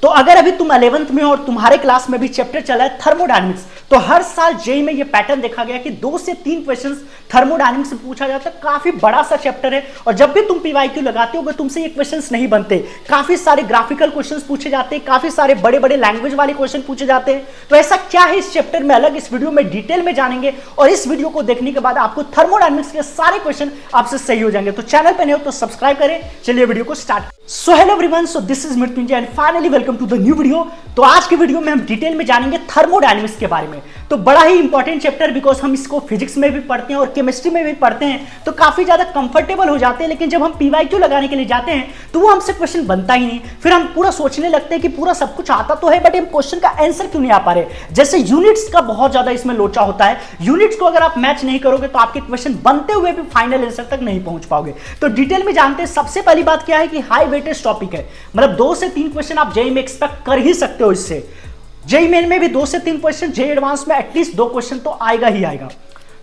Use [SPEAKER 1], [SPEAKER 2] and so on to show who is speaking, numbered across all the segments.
[SPEAKER 1] तो अगर अभी तुम 11th में हो और तुम्हारे क्लास में भी चैप्टर चला है थर्मोडायनेमिक्स, तो हर साल जेईई में ये पैटर्न देखा गया कि 2 से 3 क्वेश्चंस थर्मोडायनेमिक्स से पूछा जाता है। काफी बड़ा सा चैप्टर है और जब भी तुम पीवाईक्यू लगाते हो तुमसे ये क्वेश्चंस नहीं बनते, काफी सारे ग्राफिकल क्वेश्चंस पूछे जाते हैं, काफी सारे बड़े बड़े लैंग्वेज वाले क्वेश्चन पूछे जाते हैं। तो ऐसा क्या है इस चैप्टर में अलग, इस वीडियो में डिटेल में जानेंगे और इस वीडियो को देखने के बाद आपको थर्मोडायनेमिक्स के सारे क्वेश्चन आपसे सही हो जाएंगे। तो चैनल पर नहीं हो तो सब्सक्राइब करें। चलिए वीडियो को start. So hello everyone, so this is Mrityunjay and finally welcome to the new video. तो आज के वीडियो में हम डिटेल में जानेंगे थर्मोडायनेमिक्स के बारे में। तो बड़ा ही इंपॉर्टेंट चैप्टर, बिकॉज हम इसको फिजिक्स में भी पढ़ते हैं और केमिस्ट्री में भी पढ़ते हैं, तो काफी ज्यादा कंफर्टेबल हो जाते हैं। लेकिन जब हम पीवाईक्यू लगाने के लिए जाते हैं तो वो हमसे क्वेश्चन बनता ही नहीं। फिर हम पूरा सोचने लगते हैं कि पूरा सब कुछ आता तो है बट हम क्वेश्चन का आंसर क्यों नहीं आ पा रहे। जैसे यूनिट्स का बहुत ज्यादा इसमें लोचा होता है। यूनिट्स को अगर आप मैच नहीं करोगे तो आपके क्वेश्चन बनते हुए भी फाइनल आंसर तक नहीं पहुंच पाओगे। तो डिटेल में जानते हैं। सबसे पहली बात क्या है कि हाई वेटेज टॉपिक है, मतलब 2 से 3 क्वेश्चन आप जेईई में एक्सपेक्ट कर ही सकते हो। इससे जेईई मेन में भी 2 से 3 क्वेश्चन, जेईई एडवांस में एटलीस्ट 2 क्वेश्चन तो आएगा ही आएगा।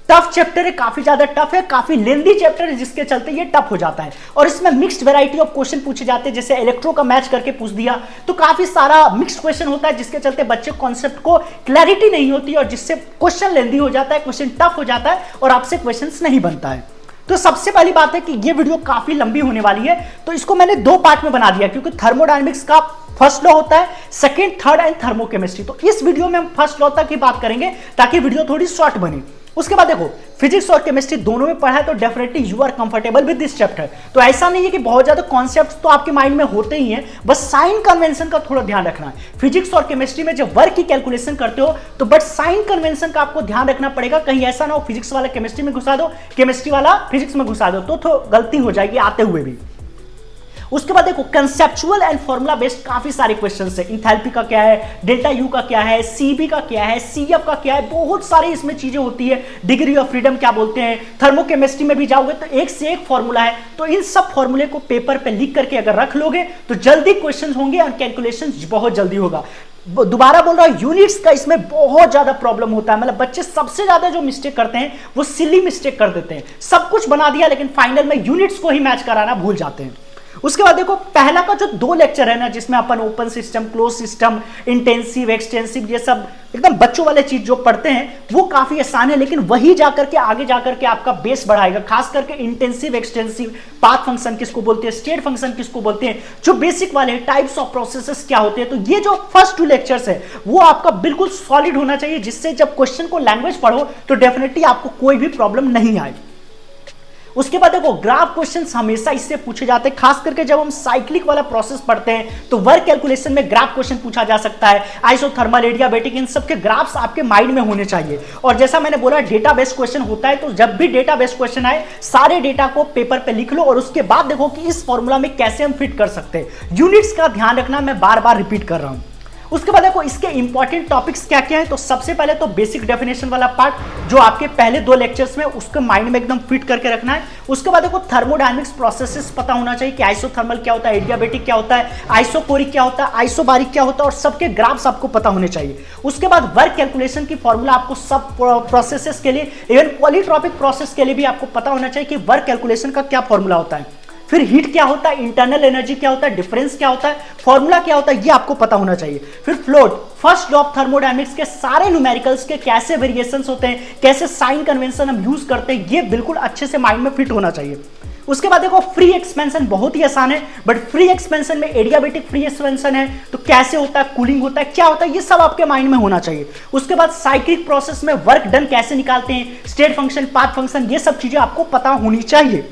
[SPEAKER 1] टफ चैप्टर है, काफी ज्यादा टफ है, काफी लेंदी चैप्टर है, जिसके चलते ये टफ हो जाता है। और इसमें मिक्स्ड वैरायटी ऑफ क्वेश्चन पूछे जाते हैं, जैसे इलेक्ट्रो का मैच करके पूछ दिया, तो काफी सारा मिक्स्ड क्वेश्चन होता है, जिसके चलते बच्चे कॉन्सेप्ट को क्लैरिटी नहीं होती और जिससे क्वेश्चन लेंदी हो जाता है, क्वेश्चन टफ हो जाता है और आपसे क्वेश्चन नहीं बनता है। तो सबसे पहली बात है कि ये वीडियो काफी लंबी होने वाली है, तो इसको मैंने 2 पार्ट में बना दिया, क्योंकि थर्मोडायनेमिक्स का फर्स्ट लॉ होता है, सेकंड, थर्ड एंड थर्मोकेमिस्ट्री। तो इस वीडियो में हम फर्स्ट लॉ तक की बात करेंगे ताकि वीडियो थोड़ी शॉर्ट बने। उसके बाद देखो, फिजिक्स और केमिस्ट्री दोनों में पढ़ा है तो definitely you are comfortable with this chapter. तो ऐसा नहीं है कि बहुत ज्यादा कॉन्सेप्ट्स तो आपके माइंड में होते ही हैं, बस साइन कन्वेंशन का थोड़ा ध्यान रखना है। फिजिक्स और केमिस्ट्री में जब वर्क की कैलकुलेशन करते हो तो बट साइन कन्वेंशन का आपको ध्यान रखना पड़ेगा। कहीं ऐसा ना हो फिजिक्स वाला केमिस्ट्री में घुसा दो, केमिस्ट्री वाला फिजिक्स में घुसा दो, तो गलती हो जाएगी आते हुए भी। उसके बाद देखो, कंसेप्चुअल एंड फॉर्मूला बेस्ड काफी सारे क्वेश्चंस है। इंथैल्पी का क्या है, डेल्टा यू का क्या है, सीबी का क्या है, सीएफ का क्या है, बहुत सारी इसमें चीजें होती है। डिग्री ऑफ फ्रीडम क्या बोलते हैं। थर्मोकेमिस्ट्री में भी जाओगे तो एक से एक फॉर्मूला है। तो इन सब फॉर्मूले को पेपर पे लिख करके अगर रख लोगे तो जल्दी क्वेश्चन होंगे और कैलकुलेशन बहुत जल्दी होगा। दोबारा बोल रहा हूं, यूनिट्स का इसमें बहुत ज्यादा प्रॉब्लम होता है। मतलब बच्चे सबसे ज्यादा जो मिस्टेक करते हैं वो सिली मिस्टेक कर देते हैं। सब कुछ बना दिया लेकिन फाइनल में यूनिट्स को ही मैच कराना भूल जाते हैं। उसके बाद देखो, पहला का जो 2 लेक्चर है ना, जिसमें अपन open system, close system, intensive, extensive, ये सब एकदम बच्चों वाले चीज जो पढ़ते हैं वो काफी आसान है, लेकिन वही जाकर के आगे जाकर के आपका बेस बढ़ाएगा। खास करके इंटेंसिव, एक्सटेंसिव, पाथ फंक्शन किसको बोलते हैं, स्टेट फंक्शन किसको बोलते हैं, जो बेसिक वाले टाइप्स ऑफ प्रोसेसेस क्या होते हैं। तो ये जो फर्स्ट 2 लेक्चर्स है वो आपका बिल्कुल सॉलिड होना चाहिए, जिससे जब क्वेश्चन को लैंग्वेज पढ़ो तो डेफिनेटली आपको कोई भी प्रॉब्लम नहीं आए। उसके बाद देखो, ग्राफ क्वेश्चंस हमेशा इससे पूछे जाते हैं। खास करके जब हम साइक्लिक वाला प्रोसेस पढ़ते हैं तो वर्क कैलकुलेशन में ग्राफ क्वेश्चन पूछा जा सकता है। आइसोथर्मल, एडियाबैटिक, इन सब के ग्राफ्स आपके माइंड में होने चाहिए। और जैसा मैंने बोला, डेटा बेस्ड क्वेश्चन होता है, तो जब भी डेटा बेस्ड क्वेश्चन आए सारे डेटा को पेपर पे लिख लो और उसके बाद देखो कि इस फॉर्मूला में कैसे हम फिट कर सकते हैं। यूनिट्स का ध्यान रखना, मैं बार बार रिपीट कर रहा हूं। उसके बाद देखो, इसके इंपॉर्टेंट टॉपिक्स क्या क्या है। तो सबसे पहले तो बेसिक डेफिनेशन वाला पार्ट जो आपके पहले 2 लेक्चर्स में, उसके माइंड में एकदम फिट करके रखना है। उसके बाद देखो, थर्मोडायनेमिक्स प्रोसेसेस पता होना चाहिए कि आइसोथर्मल क्या होता है, एडियाबैटिक क्या होता है, आइसोकोरिक क्या होता है, आइसोबारिक क्या होता है, और सबके ग्राफ्स आपको पता होने चाहिए। उसके बाद वर्क कैलकुलेशन की फॉर्मूला आपको सब प्रोसेसेस के लिए, इवन पॉलीट्रॉपिक प्रोसेस के लिए भी आपको पता होना चाहिए कि वर्क कैलकुलेशन का क्या फॉर्मूला होता है। फिर हीट क्या होता है, इंटरनल एनर्जी क्या होता है, डिफरेंस क्या होता है, फॉर्मूला क्या होता है, ये आपको पता होना चाहिए। फिर float, first law of thermodynamics के सारे न्यूमेरिकल्स के कैसे वेरिएशंस होते हैं, कैसे साइन कन्वेंशन हम यूज करते हैं, ये बिल्कुल अच्छे से माइंड में फिट होना चाहिए। उसके बाद देखो, फ्री एक्सपेंशन बहुत ही आसान है, बट फ्री एक्सपेंशन में एडियाबैटिक फ्री एक्सपेंशन है तो कैसे होता है, कूलिंग होता है, क्या होता है, ये सब आपके माइंड में होना चाहिए। उसके बाद साइक्लिक प्रोसेस में वर्क डन कैसे निकालते हैं, स्टेट फंक्शन, पाथ फंक्शन, ये सब चीजें आपको पता होनी चाहिए।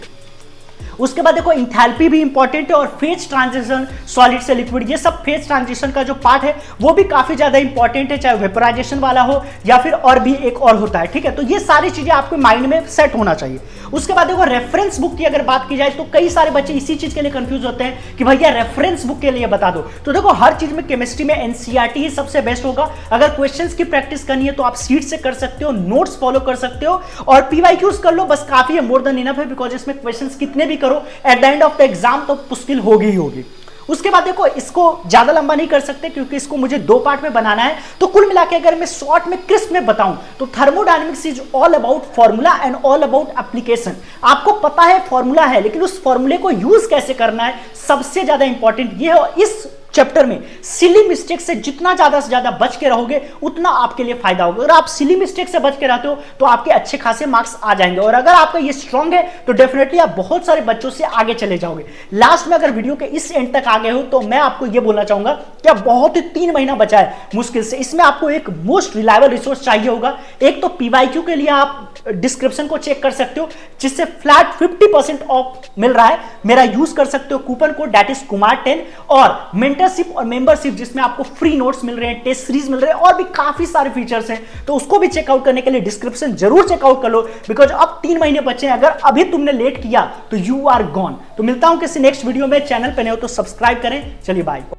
[SPEAKER 1] उसके बाद देखो, इंथैल्पी भी इंपॉर्टेंट है और फेज ट्रांजिशन, सॉलिड से लिक्विड, ये सब फेज ट्रांजिशन का जो पार्ट है वो भी काफी ज्यादा इंपॉर्टेंट है, चाहे वेपोराइजेशन वाला हो या फिर और भी एक और होता है। ठीक है, तो ये सारी चीजें आपके माइंड में सेट होना चाहिए। उसके बाद देखो, रेफरेंस बुक की अगर बात की जाए तो कई सारे बच्चे इसी चीज के लिए कंफ्यूज होते हैं कि भैया रेफरेंस बुक के लिए बता दो। तो देखो, हर चीज में केमिस्ट्री में एनसीईआरटी ही सबसे बेस्ट होगा। अगर क्वेश्चंस की प्रैक्टिस करनी है तो आप सीट से कर सकते हो, नोट्स फॉलो कर सकते हो और पीवाईक्यूज कर लो, बस काफी है, मोर देन इनफ है। बिकॉज इसमें क्वेश्चंस कितने भी करो, at the end of the exam तो मुश्किल होगी ही होगी। उसके बाद देखो, इसको ज्यादा लंबा नहीं कर सकते क्योंकि इसको मुझे 2 पार्ट में बनाना है। तो कुल मिला के अगर मैं शॉर्ट में क्रिस्प में बताऊं तो thermodynamics is all about formula and all about application. आपको पता है फॉर्मूला है, लेकिन उस फॉर्मूले को यूज कैसे करना है सबसे ज्यादा इंपॉर्टेंट ये है। इस चैप्टर में सिली मिस्टेक से जितना ज्यादा से ज्यादा बच के रहोगे उतना आपके लिए फायदा होगा। अगर आप सिली मिस्टेक से बच के रहते हो तो आपके अच्छे खासे मार्क्स आ जाएंगे, और अगर आपका ये स्ट्रांग है तो डेफिनेटली आप बहुत सारे बच्चों से आगे चले जाओगे। लास्ट में अगर वीडियो के इस एंड तक आ गए हो तो मैं आपको ये बोलना चाहूंगा कि अब बहुत ही 3 महीना बचा है मुश्किल से, इसमें आपको एक मोस्ट रिलायबल रिसोर्स चाहिए होगा। एक तो पीवाईक्यू के लिए आप डिस्क्रिप्शन को चेक कर सकते हो, जिससे फ्लैट 50% ऑफ मिल रहा है। मेरा यूज कर सकते हो कूपन कोड दैट इज कुमार10, और मेंटरशिप और मेंबरशिप जिसमें आपको फ्री नोट्स मिल रहे हैं, टेस्ट सीरीज मिल रहे हैं, और भी काफी सारे फीचर्स हैं। तो उसको भी चेकआउट करने के लिए डिस्क्रिप्शन जरूर चेकआउट कर लो, बिकॉज अब 3 महीने बचे हैं। अगर अभी तुमने लेट किया तो यू आर गॉन। तो मिलता हूं किसी नेक्स्ट वीडियो में। चैनल पे नए हो तो सब्सक्राइब करें। चलिए बाय।